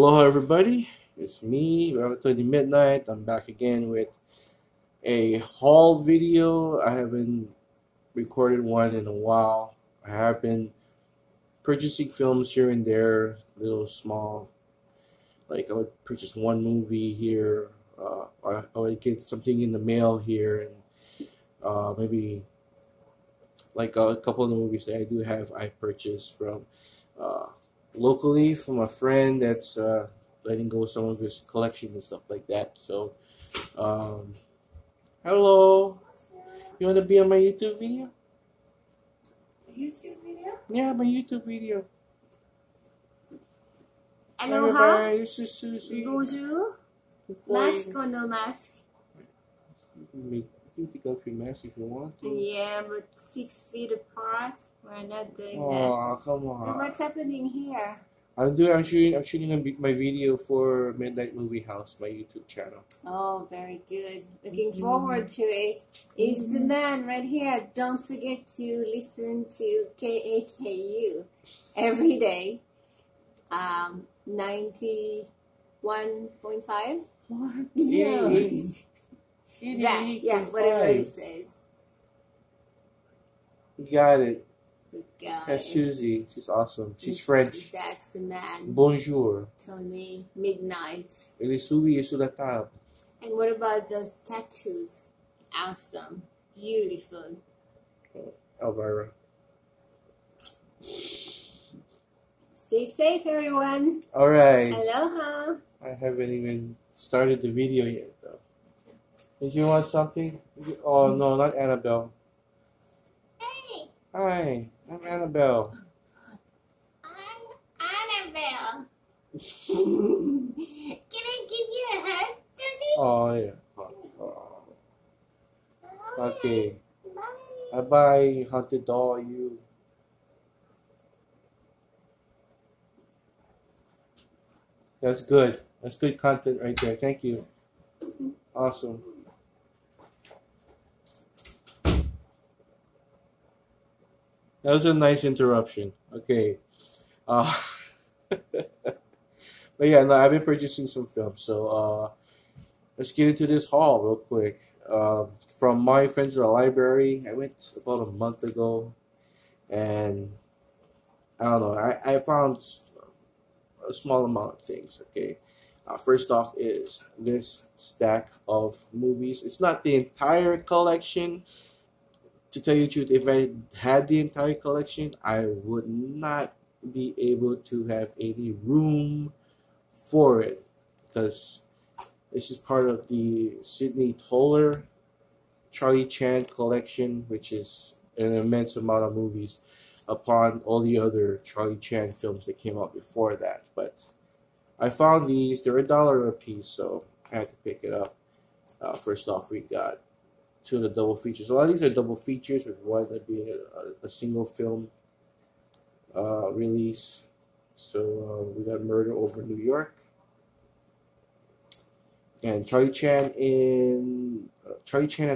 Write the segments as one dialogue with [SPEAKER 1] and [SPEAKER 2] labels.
[SPEAKER 1] Aloha everybody, it's me, Relatively Midnight. I'm back again with a haul video. I haven't recorded one in a while. I have been purchasing films here and there, little small, like I would purchase one movie here, I would get something in the mail here, and maybe like a couple of the movies that I do have I purchased from uh, locally from a friend that's letting go some of his collection and stuff like that. So, um, hello, you want to be on my YouTube video?
[SPEAKER 2] YouTube video?
[SPEAKER 1] Yeah, my YouTube video.
[SPEAKER 2] Aloha.
[SPEAKER 1] Everybody, this is Susie.
[SPEAKER 2] Bonjour. Mask or no mask?
[SPEAKER 1] You can take off your mask if you want to.
[SPEAKER 2] Yeah, but 6 feet apart. We're not doing that.
[SPEAKER 1] Oh, come on.
[SPEAKER 2] So what's happening here?
[SPEAKER 1] I'm shooting my video for Midnight Movie House, my YouTube channel.
[SPEAKER 2] Oh, very good. Looking forward to it. Is the man right here. Don't forget to listen to KAKU every day. 91.5.
[SPEAKER 1] What?
[SPEAKER 2] Yeah. Yeah, whatever it
[SPEAKER 1] 88.5.
[SPEAKER 2] says.
[SPEAKER 1] You got it.
[SPEAKER 2] Got
[SPEAKER 1] That's
[SPEAKER 2] it.
[SPEAKER 1] Susie. She's awesome. She's French.
[SPEAKER 2] That's the man.
[SPEAKER 1] Bonjour.
[SPEAKER 2] Tony, midnight.
[SPEAKER 1] Elle est souris sur la table.
[SPEAKER 2] And what about those tattoos? Awesome. Beautiful.
[SPEAKER 1] Elvira.
[SPEAKER 2] Stay safe, everyone.
[SPEAKER 1] Alright.
[SPEAKER 2] Aloha.
[SPEAKER 1] I haven't even started the video yet, though. Did you want something? Oh, no, not Annabelle.
[SPEAKER 2] Hey,
[SPEAKER 1] Hi, I'm Annabelle.
[SPEAKER 2] I'm Annabelle. Can I give you a hug, Tony?
[SPEAKER 1] Oh, yeah. Oh. Okay.
[SPEAKER 2] Bye.
[SPEAKER 1] Bye-bye, haunted doll, you. That's good. That's good content right there. Thank you. Awesome. That was a nice interruption. Okay. Uh, but yeah, no, I've been purchasing some films. So let's get into this haul real quick. From my friends at the library, I went about a month ago. And I don't know, I found a small amount of things. Okay. First off is this stack of movies. It's not the entire collection. To tell you the truth, if I had the entire collection, I would not be able to have any room for it, because this is part of the Sidney Toller Charlie Chan collection, which is an immense amount of movies upon all the other Charlie Chan films that came out before that. But I found these. They're $1 a piece, so I had to pick it up. First off, we got two of the double features. A lot of these are double features, with one that being a single film release. So we got Murder Over New York, and Charlie Chan at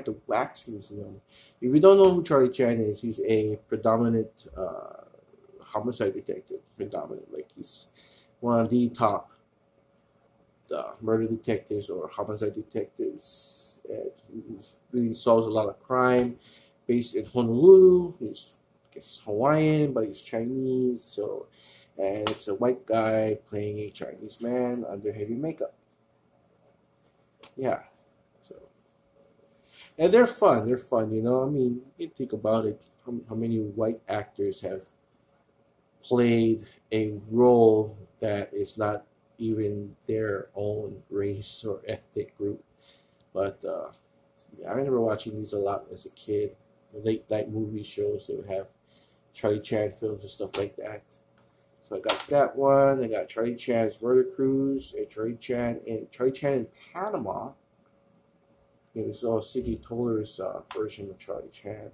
[SPEAKER 1] the Wax Museum. If you don't know who Charlie Chan is, he's a predominant homicide detective. Predominant, like he's one of the top murder detectives or homicide detectives. And he really solves a lot of crime. Based in Honolulu, he's Hawaiian, but he's Chinese. So, and it's a white guy playing a Chinese man under heavy makeup. Yeah, so, and they're fun. They're fun, you know. I mean, you think about it. How many white actors have played a role that is not even their own race or ethnic group? But yeah, I remember watching these a lot as a kid. Late night movie shows, they would have Charlie Chan films and stuff like that. So I got that one. I got Charlie Chan's Murder Cruise, and Charlie Chan in Panama. It was all Sidney Toller's version of Charlie Chan.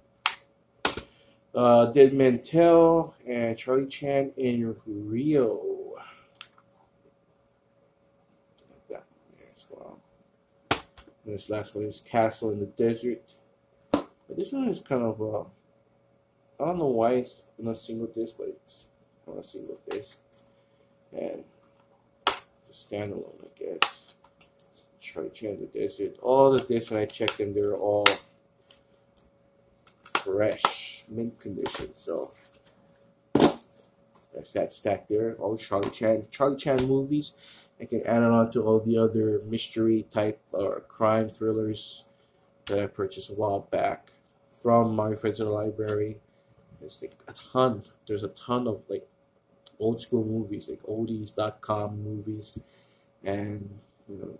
[SPEAKER 1] Dead Men Tell, and Charlie Chan in Rio. That one there as well. And this last one is Castle in the Desert. But this one is kind of, I don't know why it's on a single disc, but it's on a single disc. And standalone, I guess. Charlie Chan the Desert. All the discs when I checked them, they're all fresh, mint condition. So that's that stack there. All Charlie Chan movies. I can add it on to all the other mystery type or crime thrillers that I purchased a while back from my friends in the library. There's like a ton. There's a ton of like old school movies, like oldies.com movies, and you know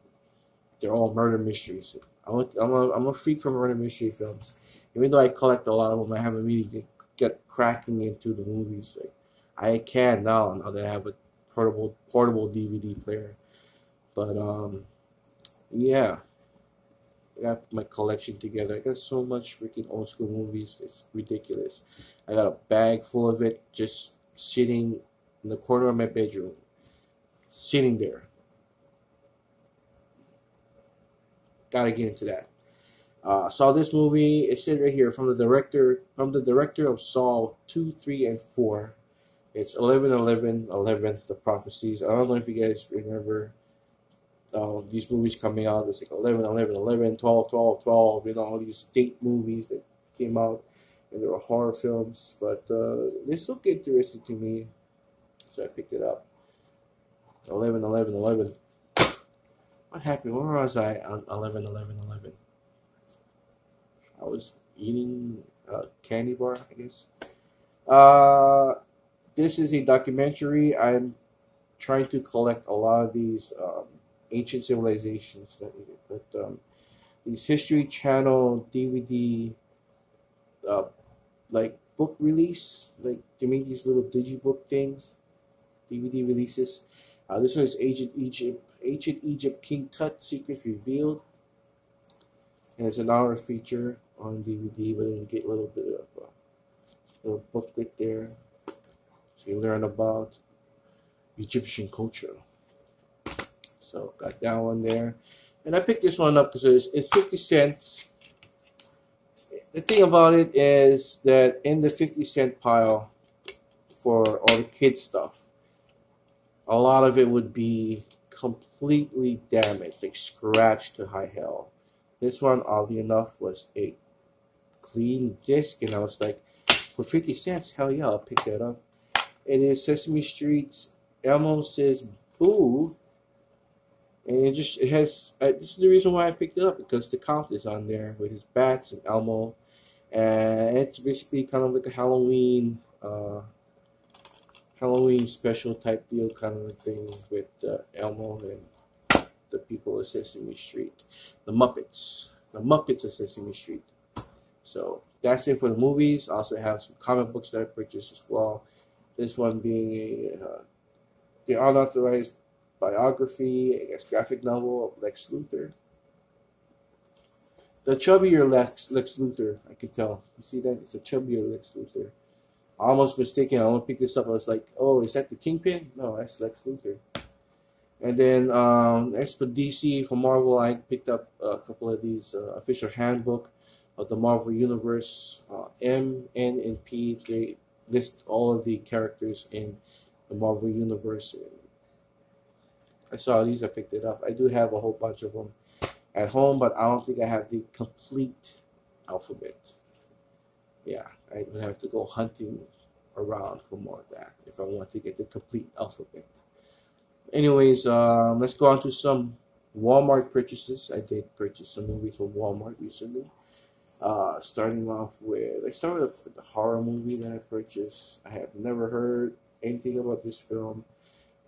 [SPEAKER 1] they're all murder mysteries. I'm a freak for murder mystery films. Even though I collect a lot of them, I haven't really get cracking into the movies. Like I can now that I have a portable DVD player. But yeah, I got my collection together. I got so much freaking old school movies. It's ridiculous. I got a bag full of it just sitting in the corner of my bedroom, sitting there. Gotta get into that. Saw this movie. It said right here from the director of Saw 2, 3, and 4. It's 11, 11, 11. The prophecies. I don't know if you guys remember these movies coming out. It's like 11, 11, 11, 12, 12, 12. You know, all these date movies that came out, and they were horror films. But this looked interesting to me, so I picked it up. 11, 11, 11. What happened? Where was I on 11, 11, 11? I was eating a candy bar, I guess. This is a documentary. I'm trying to collect a lot of these ancient civilizations. But these History Channel DVD, like book release, like they make these little digibook things, DVD releases. This one is Ancient Egypt King Tut Secrets Revealed, and it's an hour feature on DVD, but you get a little bit of a little booklet there, so you learn about Egyptian culture. So got that one there, and I picked this one up because it's 50 cents. The thing about it is that in the 50-cent pile for all the kids stuff, a lot of it would be completely damaged, like scratched to high hell. This one, oddly enough, was a clean disc, and I was like, for 50 cents, hell yeah, I'll pick that up. It is Sesame Street's Elmo Says Boo, and it has, this is the reason why I picked it up, because the Count is on there with his bats and Elmo, and it's basically kind of like a Halloween special type deal kind of thing with Elmo and the people of Sesame Street, the Muppets of Sesame Street. So that's it for the movies. I also have some comic books that I purchased as well. This one being the unauthorized biography, I guess, graphic novel of Lex Luthor. The chubbier Lex Luthor, I could tell. You see that? It's a chubbier Lex Luthor. I almost mistaken. I want to pick this up. I was like, oh, is that the Kingpin? No, that's Lex Luthor. And then as for DC, for Marvel, I picked up a couple of these official handbook of the Marvel Universe. M, N, and P, they list all of the characters in the Marvel Universe. I saw these, I picked it up. I do have a whole bunch of them at home, but I don't think I have the complete alphabet. Yeah, I would have to go hunting around for more of that if I want to get the complete alphabet. Anyways, let's go on to some Walmart purchases. I did purchase some movies from Walmart recently. Starting off with, let's start with the horror movie that I purchased. I have never heard anything about this film.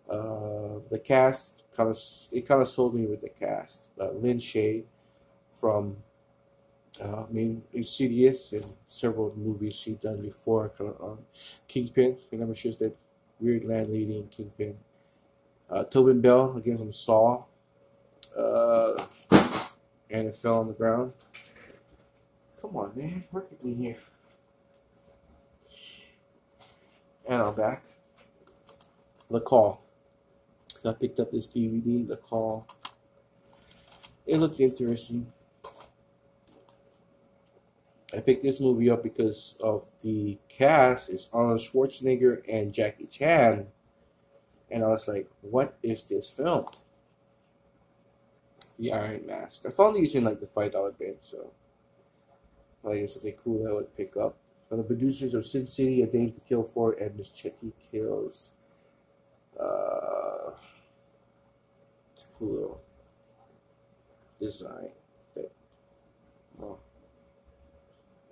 [SPEAKER 1] The cast kind of sold me with the cast. Lin Shaye from Insidious and several movies she's done before. Kind of Kingpin. I remember she was that weird landlady in Kingpin. Tobin Bell again from Saw. And it fell on the ground. Come on, man, work with me here. And I'm back. The Call. I picked up this DVD, The Call. It looked interesting. I picked this movie up because of the cast. It's Arnold Schwarzenegger and Jackie Chan. and I was like, "What is this film?" The Iron Mask. I found these in like the $5 bin, so like it's something cool that I would pick up. From the producers of Sin City, A Dame to Kill For, and Miss Chetty Kills. It's a cool little design. That, well,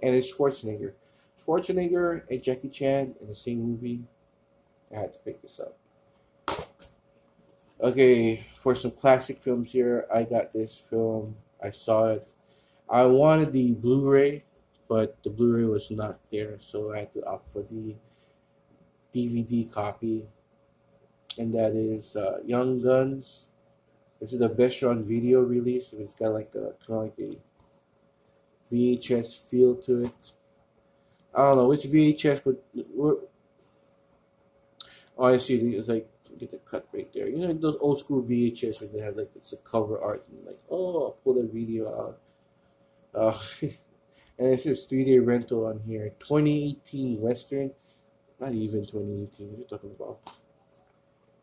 [SPEAKER 1] and it's Schwarzenegger. Schwarzenegger and Jackie Chan in the same movie. I had to pick this up. Okay, for some classic films here, I got this film. I saw it. I wanted the Blu-ray, but the Blu-ray was not there, so I had to opt for the DVD copy. And that is Young Guns. This is a Vestron video release, and it's got like a kind of like a VHS feel to it. I don't know which VHS, but oh, I see. It's like get the cut right there. You know those old school VHS where they have like it's a cover art and like oh I'll pull the video out. And it says 3-day rental on here. 2018 Western, not even 2018. What are you talking about?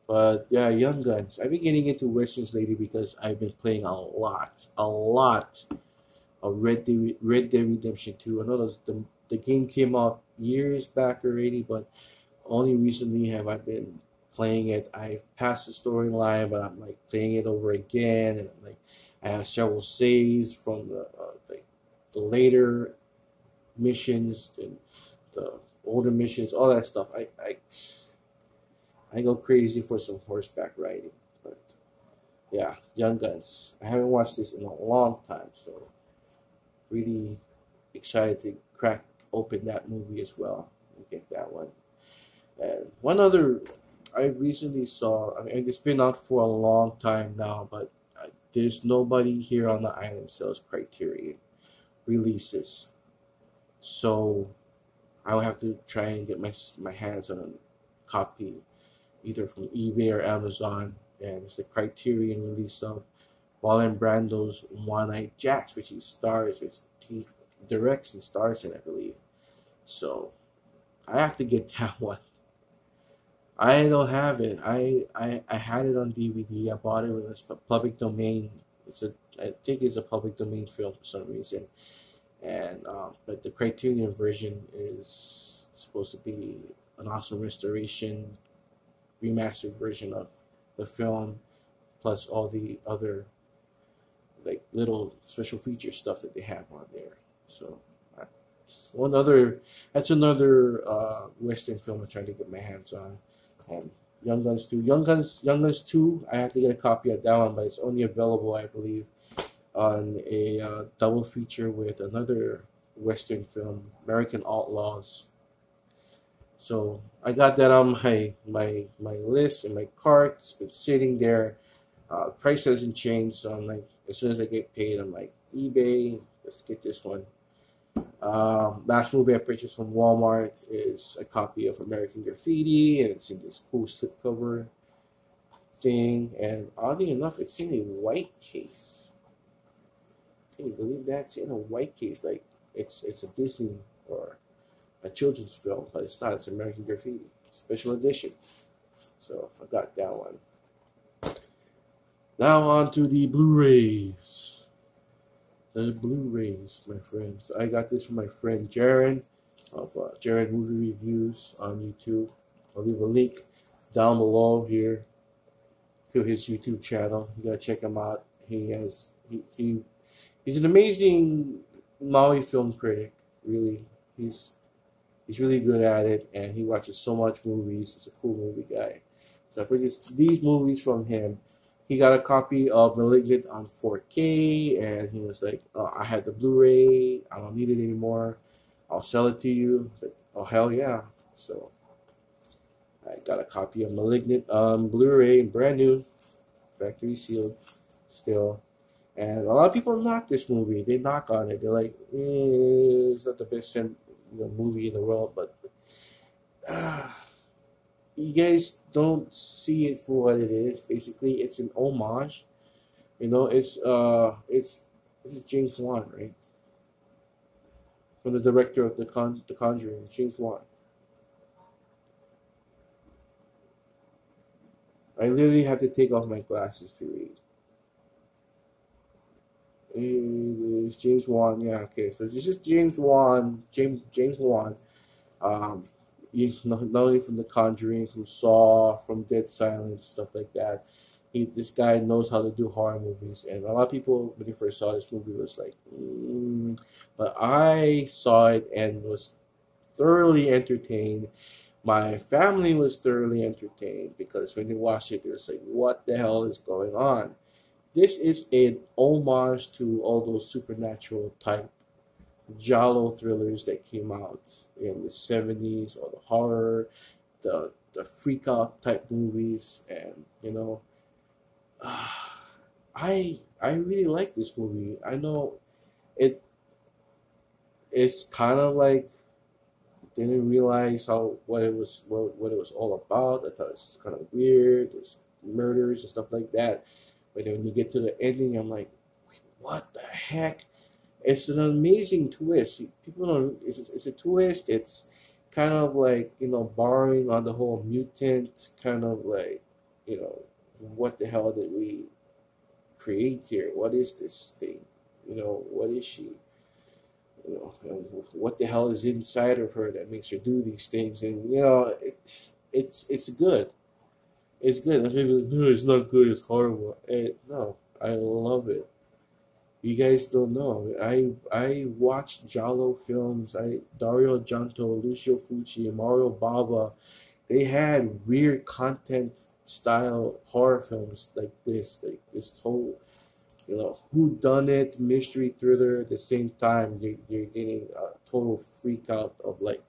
[SPEAKER 1] But yeah, Young Guns. I've been getting into westerns lately because I've been playing a lot of Red Dead Redemption 2. I know the game came out years back already, but only recently have I been playing it. I passed the storyline, but I'm like playing it over again, and like I have several saves from the later missions and the older missions, all that stuff. I go crazy for some horseback riding, but yeah, Young Guns. I haven't watched this in a long time, so really excited to crack open that movie as well and get that one. And one other I recently saw, I mean, it's been out for a long time now, but there's nobody here on the island sells Criterion releases. So I'll have to try and get my hands on a copy either from eBay or Amazon. And it's the Criterion release of Marlon Brando's One-Eyed Jacks, which he directs and stars in, I believe. So I have to get that one. I don't have it. I had it on DVD. I bought it when it was public domain. I think it's a public domain film for some reason. And but the Criterion version is supposed to be an awesome restoration, remastered version of the film, plus all the other like little special feature stuff that they have on there. So that's another Western film I'm trying to get my hands on. Young Guns 2. Young Guns 2, I have to get a copy of that one, but it's only available, I believe, on a double feature with another Western film, American Outlaws. So I got that on my list and my cart. It's been sitting there. Price hasn't changed, so I'm like, as soon as I get paid, I'm like, eBay, let's get this one. Last movie I purchased from Walmart is a copy of American Graffiti, and it's in this cool slipcover thing. And oddly enough, it's in a white case. Can you believe that? It's in a white case, like it's a Disney or a children's film, but it's not. It's American Graffiti special edition. So I got that one. Now on to the Blu-rays. The Blu-rays, my friends. I got this from my friend Jaren of Jaren Movie Reviews on YouTube. I'll leave a link down below here to his YouTube channel. You gotta check him out. He's an amazing Maui film critic. Really, he's really good at it, and he watches so much movies. He's a cool movie guy. So I purchased these movies from him. He got a copy of Malignant on 4K, and he was like, I had the Blu-ray. I don't need it anymore. I'll sell it to you. I was like, oh, hell yeah. So I got a copy of Malignant Blu-ray, brand new, factory sealed still. And a lot of people knock this movie. They knock on it. They're like, it's not the best movie in the world, but you guys don't see it for what it is. Basically, it's an homage. You know, this is James Wan, right? From the director of the Conjuring, James Wan. I literally have to take off my glasses to read. It is James Wan. Yeah, okay. So this is James Wan. James Wan. Um, not only from The Conjuring, from Saw, from Dead Silence, stuff like that. This guy knows how to do horror movies, and a lot of people when they first saw this movie was like, but I saw it and was thoroughly entertained. My family was thoroughly entertained because when they watched it, they was like, "What the hell is going on?" This is an homage to all those supernatural type giallo thrillers that came out in the 70s, or the horror, the freak out type movies, and I really like this movie. I know it it's kind of like didn't realize what it was all about. I thought it was kind of weird. There's murders and stuff like that. But then when you get to the ending, I'm like, what the heck? It's an amazing twist. People don't. It's a twist. It's kind of like borrowing on the whole mutant kind of like what the hell did we create here? What is this thing? What is she? And what the hell is inside of her that makes her do these things? And it's good. It's good. And people are like, no, it's not good. It's horrible. No, I love it. You guys don't know. I watched Giallo films. Dario Argento, Lucio Fucci, Mario Bava. They had weird content style horror films like this whole who done it mystery thriller at the same time. You're getting a total freak out of like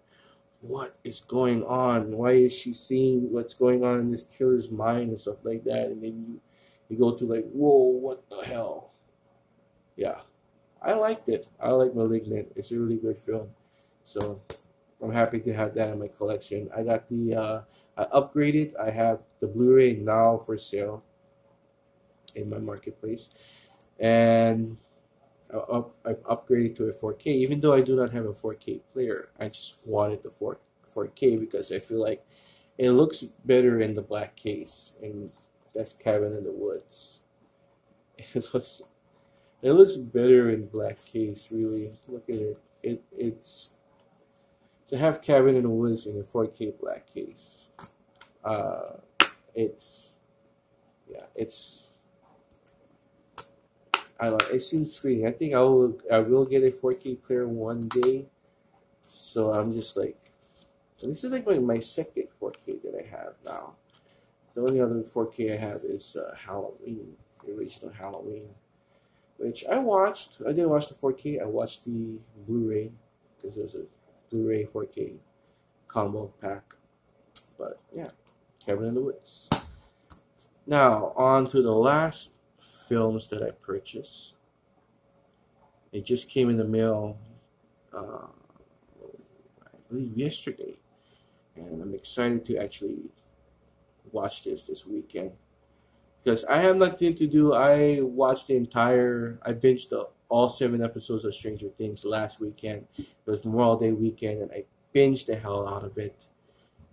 [SPEAKER 1] what is going on? Why is she seeing what's going on in this killer's mind and stuff like that? And then you go to like, whoa, what the hell? Yeah, I liked it. I like Malignant. It's a really good film. So I'm happy to have that in my collection. I got I upgraded. I have the Blu-ray now for sale in my marketplace, and I've upgraded to a 4K. Even though I do not have a 4K player, I just wanted the 4K because I feel like it looks better in the black case, and that's Cabin in the Woods. It looks better in black case. Really, look at it. It's to have Cabin in the Woods in a 4K black case. Uh, it's yeah, it's I like. It seems free. I think I will get a 4K player one day. So I'm just like, this is like my second 4K that I have now. The only other 4K I have is Halloween, the original Halloween, which I watched. I didn't watch the 4K. I watched the Blu-ray because there's a Blu-ray 4K combo pack. But yeah, Cabin in the Woods. Now on to the last films that I purchased. It just came in the mail, I believe yesterday, and I'm excited to actually watch this weekend because I have nothing to do. I binged all 7 episodes of Stranger Things last weekend. It was Memorial Day weekend, and I binged the hell out of it.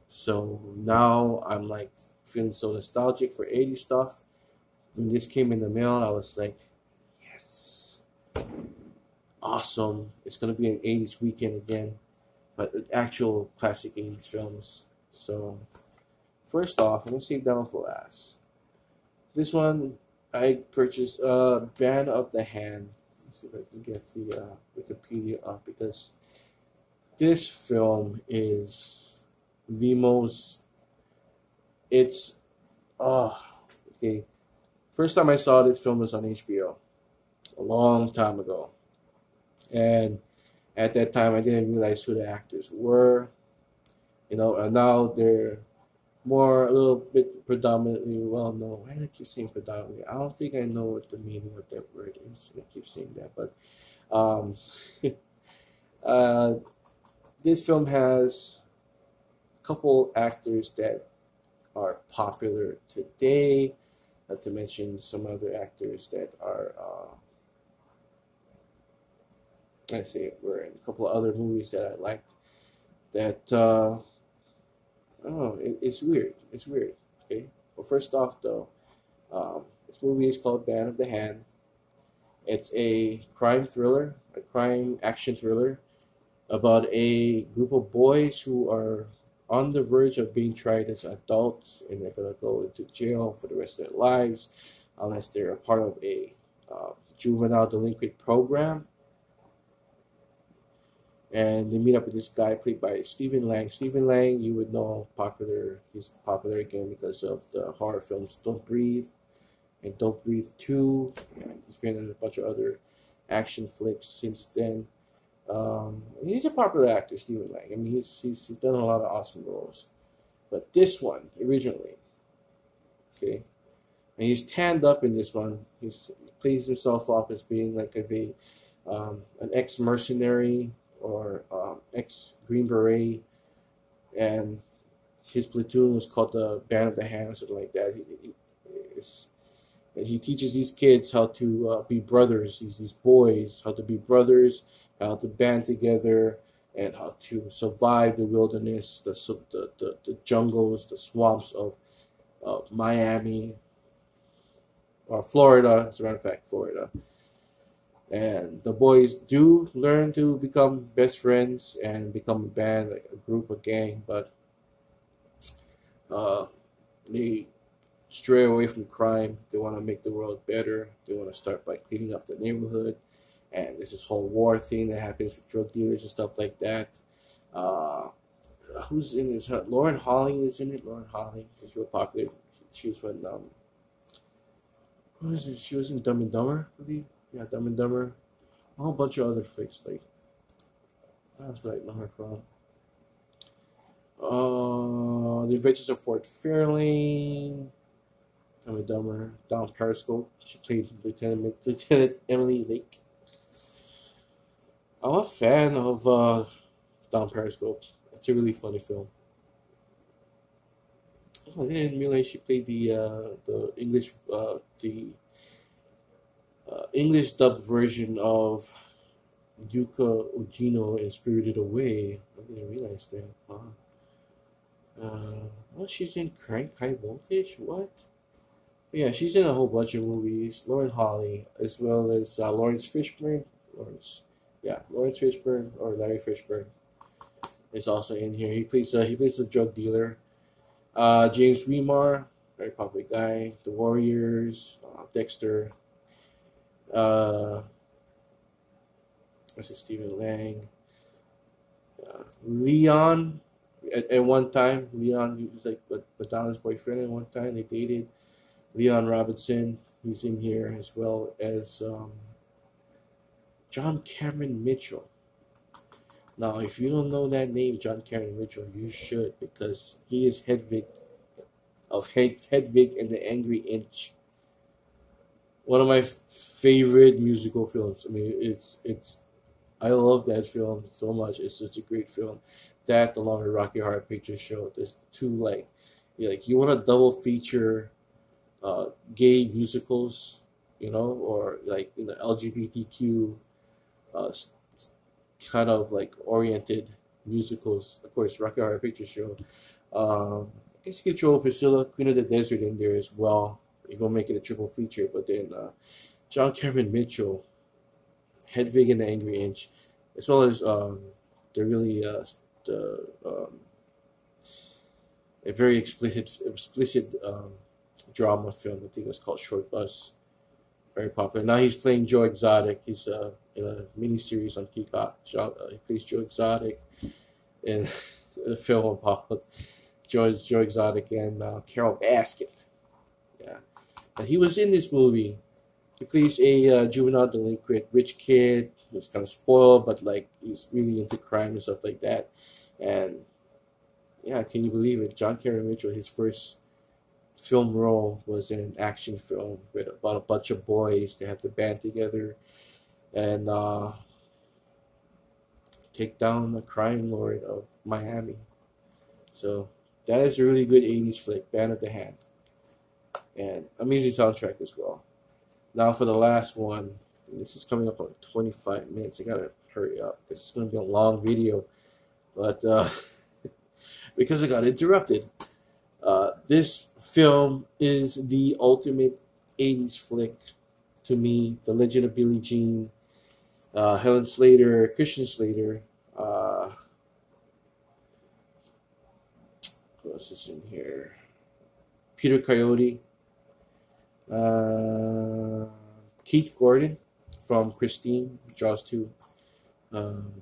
[SPEAKER 1] So now I'm like feeling so nostalgic for 80s stuff. When this came in the mail, I was like, yes, awesome. It's going to be an 80s weekend again, but with actual classic 80s films. So, first off, I'm going to save that one for last. This one, I purchased Band of the Hand. Let's see if I can get the Wikipedia up because this film is the most, it's, okay. First time I saw this film was on HBO a long time ago. And at that time, I didn't realize who the actors were. And now they're a little bit predominantly well known. Why do I keep saying predominantly? I don't think I know what the meaning of that word is. I keep saying that. But this film has a couple actors that are popular today. Not to mention some other actors that are, were in a couple of other movies that I liked. That I don't know. It's weird. It's weird. Okay, Well, first off, though, this movie is called Band of the Hand. It's a crime thriller, a crime action thriller about a group of boys who are on the verge of being tried as adults, and they're gonna go into jail for the rest of their lives unless they're a part of a juvenile delinquent program. And they meet up with this guy played by Stephen Lang. Stephen Lang, you would know, popular. He's popular again because of the horror films Don't Breathe and Don't Breathe 2. Yeah, he's been in a bunch of other action flicks since then. He's a popular actor, Stephen Lang. I mean, he's done a lot of awesome roles. But this one, originally, okay, and he's tanned up in this one. He plays himself off as being like an ex-mercenary or ex-Green Beret, and his platoon was called the Band of the Hand or something like that. And he teaches these kids how to be brothers, these boys, how to be brothers, how to band together, and how to survive the wilderness, the jungles, the swamps of Miami, or Florida, as a matter of fact, Florida. And the boys do learn to become best friends and become a band, like a group, a gang, but they stray away from crime. They want to make the world better. They want to start by cleaning up the neighborhood. And there's this whole war thing that happens with drug dealers and stuff like that. Who's in this? Lauren Holly is in it. Lauren Holly is real popular. She was when what is it? She was in Dumb and Dumber, I believe. Yeah, Dumb and Dumber. A whole bunch of other flicks. Like, that's where I know her from. The Adventures of Fort Fairlane. Dumb and Dumber. Down Periscope. She played Lieutenant Emily Lake. I'm a fan of Down Periscope. It's a really funny film. Oh, I didn't realize she played the English dubbed version of Yuka Ujino in Spirited Away. I didn't realize that. Well, she's in Crank High Voltage. What? Yeah, she's in a whole bunch of movies. Lauren Holly, as well as Lawrence Fishburne. Lawrence Fishburne or Larry Fishburne is also in here. He plays a drug dealer. James Remar, very popular guy. The Warriors, Dexter. Stephen Lang. Leon. At one time, Leon, he was like Madonna's boyfriend. At one time, they dated. Leon Robinson, he's in here, as well as John Cameron Mitchell. Now, if you don't know that name, John Cameron Mitchell, you should, because he is Hedwig of Hedwig and the Angry Inch. One of my favorite musical films. I mean, I love that film so much. It's such a great film. That, along with Rocky Horror Picture Show, there's two you want a double feature, gay musicals, or LGBTQ, kind of oriented musicals. Of course, Rocky Horror Picture Show. I guess you can throw Priscilla, Queen of the Desert in there as well. You're gonna make it a triple feature, but then John Cameron Mitchell, Hedwig and the Angry Inch, as well as a very explicit drama film. I think it was called Short Bus. Very popular. Now he's playing Joe Exotic. He's in a miniseries on Peacock. He plays Joe Exotic in a film about Joe Exotic and Carol Baskin. Yeah, and he was in this movie. He plays a juvenile delinquent, rich kid who's kind of spoiled, but he's really into crime and stuff like that. And yeah, can you believe it? John Cameron Mitchell, his first film role was in an action film about a bunch of boys. They have to band together and take down the crime lord of Miami. So that is a really good 80s flick, Band of the Hand. And amazing soundtrack as well. Now for the last one, this is coming up on 25 minutes. I gotta hurry up. This is gonna be a long video, but because I got interrupted. This film is the ultimate 80s flick to me. The Legend of Billie Jean, Helen Slater, Christian Slater. Who else is in here? Peter Coyote, Keith Gordon from Christine, Jaws 2,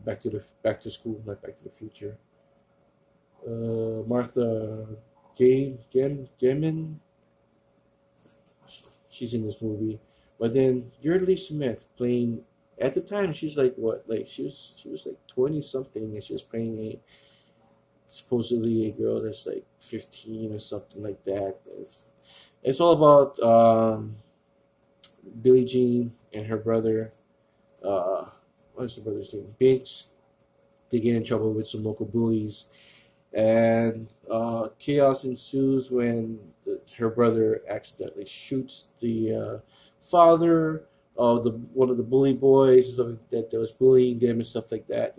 [SPEAKER 1] Back to School, not Back to the Future. Martha Gaiman, she's in this movie. But then Yeardley Smith playing, at the time she's like what, like she was like 20 something, and she was playing a supposedly a girl that's like 15 or something like that. It's all about Billie Jean and her brother. What's her brother's name? Binks. They get in trouble with some local bullies, and chaos ensues when her brother accidentally shoots the father of one of the bully boys, stuff that was bullying them and stuff like that.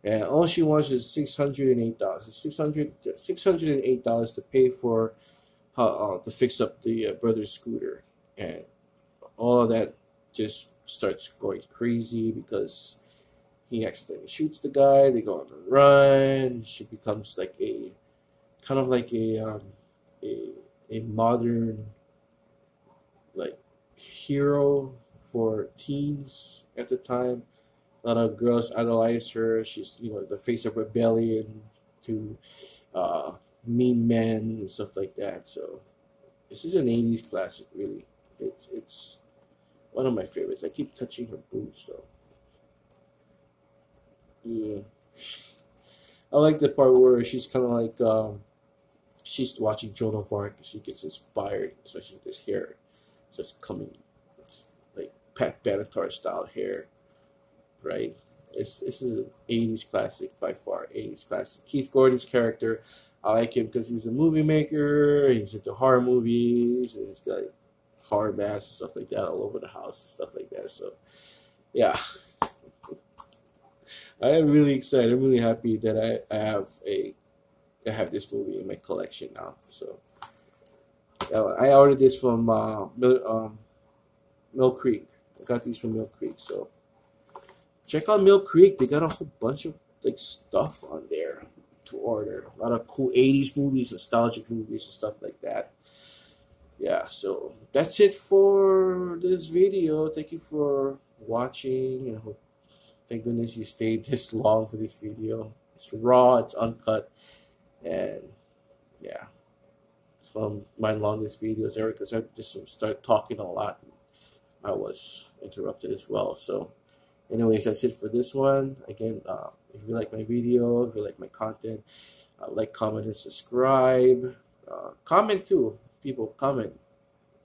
[SPEAKER 1] And all she wants is $608. $608 to pay for to fix up the brother's scooter, and all of that just starts going crazy because he accidentally shoots the guy. They go on a run. She becomes like a kind of like a modern like hero for teens at the time. A lot of girls idolize her. She's the face of rebellion to mean men and stuff like that. So this is an 80s classic, really. It's one of my favorites. I keep touching her boobs though. Yeah. I like the part where she's kind of like she's watching Joan of Arc. She gets inspired, especially this hair. So it's coming like Pat Benatar style hair, right? This is an 80s classic by far. 80s classic. Keith Gordon's character, I like him because he's a movie maker. He's into horror movies, and he's got like, horror masks and stuff like that all over the house, stuff like that. So, yeah, I am really excited. I'm really happy that I have this movie in my collection now. So, I ordered this from Mill Creek. I got these from Mill Creek. So, check out Mill Creek. They got a whole bunch of like stuff on there to order. A lot of cool 80s movies, nostalgic movies, and stuff like that. Yeah, so that's it for this video. Thank you for watching, and hope, thank goodness you stayed this long for this video. It's raw, it's uncut, and yeah, it's one of my longest videos ever because I just started talking a lot. I was interrupted as well. So anyways, that's it for this one. Again, if you like my video, if you like my content, like, comment, and subscribe. Comment too. People, comment.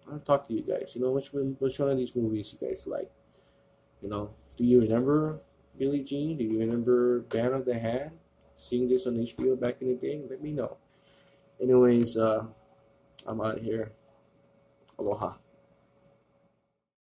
[SPEAKER 1] I want to talk to you guys. Which one of these movies you guys like? Do you remember Billie Jean? Do you remember Band of the Hand? Seeing this on HBO back in the day? Let me know. Anyways, I'm out of here. Aloha.